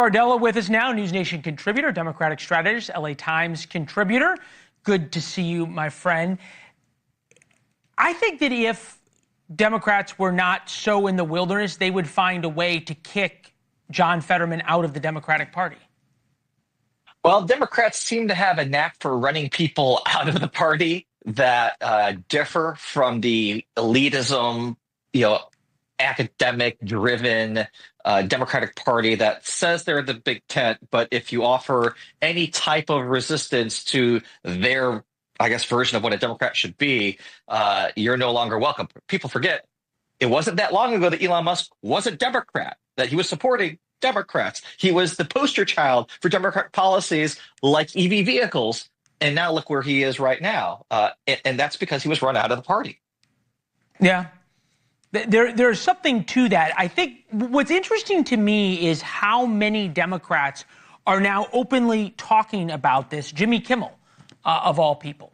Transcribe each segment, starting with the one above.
Bardella with us now, News Nation contributor, Democratic strategist, LA Times contributor. Good to see you, my friend. I think that if Democrats were not so in the wilderness, they would find a way to kick John Fetterman out of the Democratic Party. Well, Democrats seem to have a knack for running people out of the party that differ from the elitism, academic-driven Democratic Party that says they're the big tent, but if you offer any type of resistance to their, version of what a Democrat should be, you're no longer welcome. People forget it wasn't that long ago that Elon Musk was a Democrat, that he was supporting Democrats. He was the poster child for Democrat policies like EV vehicles, and now look where he is right now. And that's because he was run out of the party. Yeah. There's something to that. I think what's interesting to me is how many Democrats are now openly talking about this. Jimmy Kimmel, of all people.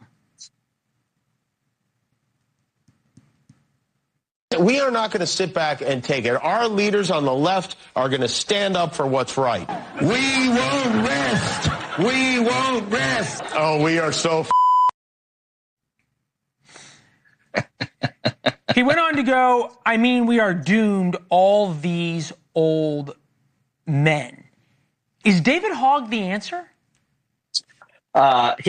We are not going to sit back and take it. Our leaders on the left are going to stand up for what's right. We won't rest. We won't rest. Oh, we are so He went on to go, we are doomed, all these old men. Is David Hogg the answer?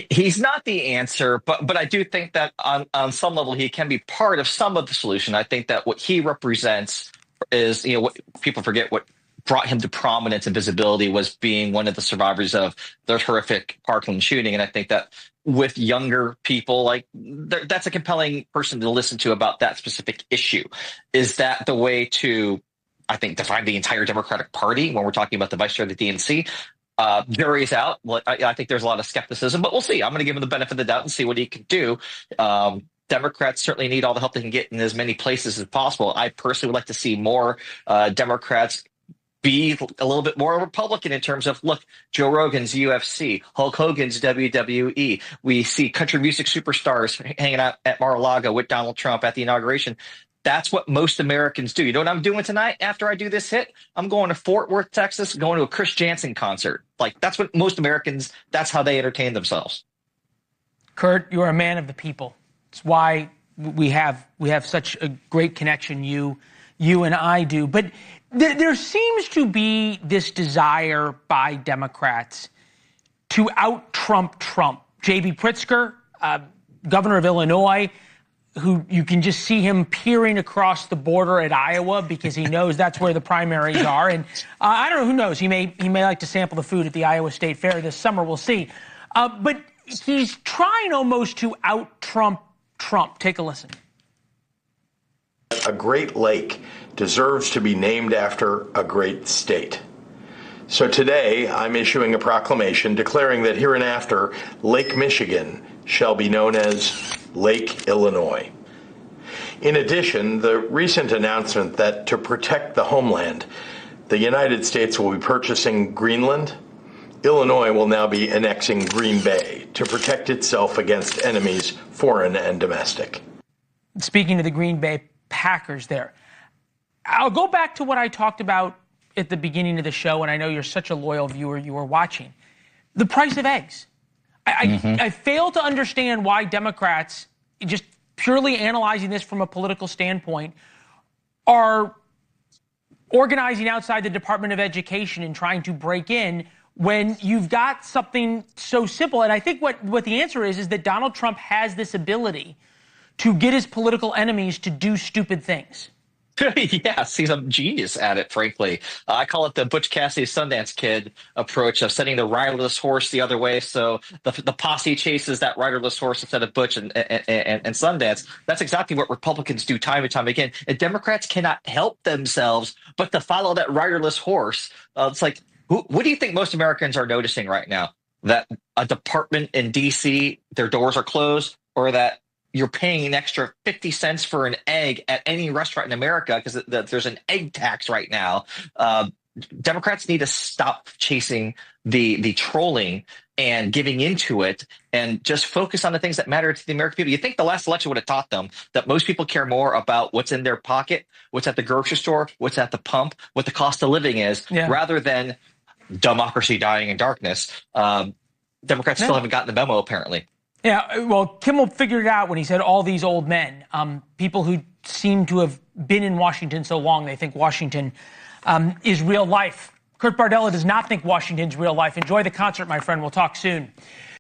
He's not the answer, but I do think that on some level he can be part of some of the solution. I think that what he represents is, what people forget, what brought him to prominence and visibility was being one of the survivors of the horrific Parkland shooting. And I think that with younger people, that's a compelling person to listen to about that specific issue. Is that the way to, I think, define the entire Democratic Party when we're talking about the vice chair of the DNC? Jury's out. Well, I think there's a lot of skepticism, but we'll see. I'm going to give him the benefit of the doubt and see what he can do. Democrats certainly need all the help they can get in as many places as possible. I personally would like to see more Democrats be a little bit more Republican in terms of, look, Joe Rogan's UFC, Hulk Hogan's WWE. We see country music superstars hanging out at Mar-a-Lago with Donald Trump at the inauguration. That's what most Americans do. You know what I'm doing tonight after I do this hit? I'm going to Fort Worth, Texas, going to a Chris Jansen concert. That's what most Americans, that's how they entertain themselves. Kurt, you're a man of the people. It's why we have such a great connection, you and I do. But there seems to be this desire by Democrats to out-Trump Trump. J.B. Pritzker, governor of Illinois, who you can just see him peering across the border at Iowa because he knows that's where the primaries are. And I don't know, who knows? He may like to sample the food at the Iowa State Fair this summer. We'll see. But he's trying almost to out-Trump Trump. Take a listen. A great lake deserves to be named after a great state. So today, I'm issuing a proclamation declaring that hereinafter, Lake Michigan shall be known as Lake Illinois. In addition, the recent announcement that to protect the homeland, the United States will be purchasing Greenland, Illinois will now be annexing Green Bay to protect itself against enemies, foreign and domestic. Speaking of the Green Bay Packers there, I'll go back to what I talked about at the beginning of the show, and I know you're such a loyal viewer, you were watching. The price of eggs. I fail to understand why Democrats, just purely analyzing this from a political standpoint, are organizing outside the Department of Education and trying to break in when you've got something so simple. And I think what the answer is that Donald Trump has this ability to get his political enemies to do stupid things. Yes, he's a genius at it, frankly. I call it the Butch Cassidy Sundance Kid approach of setting the riderless horse the other way. So the posse chases that riderless horse instead of Butch and Sundance. That's exactly what Republicans do time and time again. And Democrats cannot help themselves but to follow that riderless horse. It's like, what do you think most Americans are noticing right now? That a department in D.C., their doors are closed, or that you're paying an extra 50 cents for an egg at any restaurant in America because there's an egg tax right now. Democrats need to stop chasing the trolling and giving into it and just focus on the things that matter to the American people. You think the last election would have taught them that most people care more about what's in their pocket, what's at the grocery store, what's at the pump, what the cost of living is, rather than democracy dying in darkness. Democrats still haven't gotten the memo, apparently. Yeah, well, Kimmel figured it out when he said all these old men, people who seem to have been in Washington so long, they think Washington is real life. Kurt Bardella does not think Washington's real life. Enjoy the concert, my friend. We'll talk soon.